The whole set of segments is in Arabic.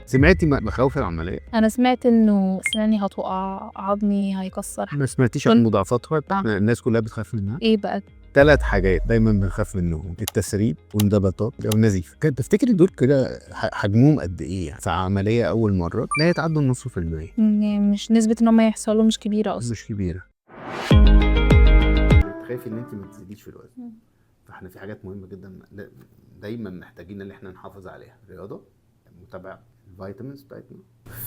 سمعتي مخاوف العمليه؟ انا سمعت انه اسناني هتقع، عظمي هيكسر. ما سمعتيش عن مضاعفاتها؟ الناس كلها بتخاف منها. ايه بقى؟ 3 حاجات دايما بنخاف منهم: التسريب والنباتات والنزيف. كانت تفتكري دول كده حجمهم قد ايه في عمليه اول مره؟ لا يتعدوا النص في المية. مش نسبة ان هم يحصلوا مش كبيرة اصلا. مش كبيره. تخافي ان انت ما تزيديش في الوزن، فاحنا في حاجات مهمه جدا دايما محتاجين ان احنا نحافظ عليها: رياضه، متابعه الفيتامينز بتاعتنا.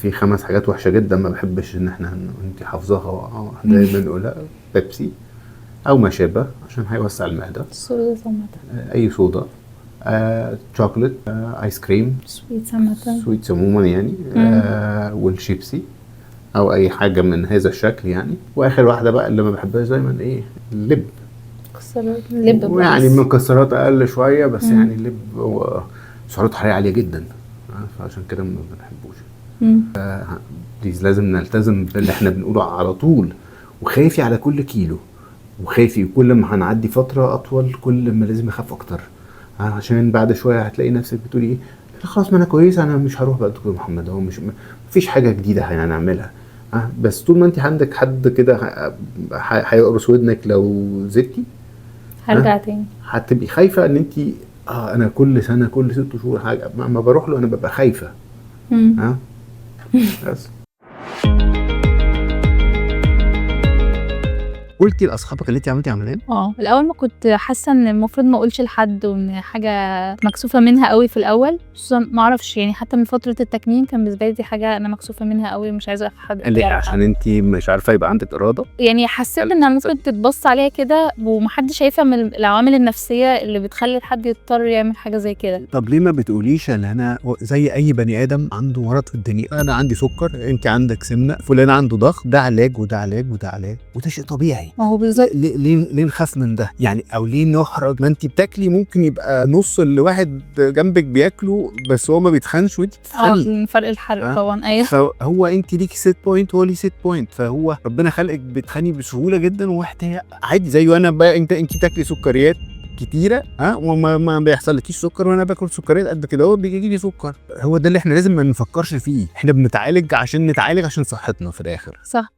في 5 حاجات وحشه جدا ما بحبش ان احنا انت حافظاها دايما نقولها: بيبسي او ما شابه عشان هيوسع المعده، صودا اي صودا، شوكولات، ايس كريم، سويتس عموما يعني، والشيبسي او اي حاجه من هذا الشكل يعني. واخر واحده بقى اللي ما بحبهاش دايما ايه؟ اللب. اللب يعني المكسرات اقل شويه بس يعني اللب هو سعراته حراريه عاليه جدا، فعشان كده ما بنحبوش. لازم نلتزم باللي احنا بنقوله على طول، وخايفي على كل كيلو، وخايفي كل ما هنعدي فتره اطول كل ما لازم اخاف اكتر، عشان بعد شويه هتلاقي نفسك بتقولي ايه؟ خلاص ما انا كويس، انا مش هروح بقى دكتور محمد، هو مفيش حاجه جديده هنعملها. بس طول ما انت عندك حد كده هيقرص ودنك لو زدتي هرجع تاني، هتبقي خايفه ان انت انا كل سنه كل 6 شهور حاجه ما بروح له انا ببقى خايفه. بس قلتي لاصحابك اللي انت عملتي عمليه؟ الاول ما كنت حاسه ان المفروض ما اقولش لحد، وان حاجه مكسوفه منها قوي في الاول، خصوصا ما اعرفش يعني حتى من فتره التكميم كان بالنسبه لي دي حاجه انا مكسوفه منها قوي ومش عايزه حد ليه؟ عشان انت مش عارفه يبقى عندك اراده؟ يعني حسيت انها ممكن تتبص عليها كده ومحدش شايفها من العوامل النفسيه اللي بتخلي الحد يضطر يعمل حاجه زي كده. طب ليه ما بتقوليش ان انا زي اي بني ادم عنده مرض في الدنيا؟ انا عندي سكر، انت عندك سمنه، فلان عنده ضغط، ده علاج وده علاج وده علاج، وده شيء طبيعي. ما هو بالظبط. ليه نخاف من ده يعني؟ او ليه نحرج؟ ما انت بتاكلي ممكن يبقى نص اللي واحد جنبك بياكله بس هو ما بيتخنش وانت بتتخني. فرق الحرق طبعا. ايوه. فهو انت ليكي سيت بوينت وهو ليه سيت بوينت، فهو ربنا خلقك بتخني بسهوله جدا وواحد عادي زي وانا بقى. انت بتاكلي سكريات كتيره وما ما بيحصلكيش سكر، وانا باكل سكريات قد كده اهو بيجي لي سكر. هو ده اللي احنا لازم ما نفكرش فيه. احنا بنتعالج عشان نتعالج عشان صحتنا في الاخر. صح.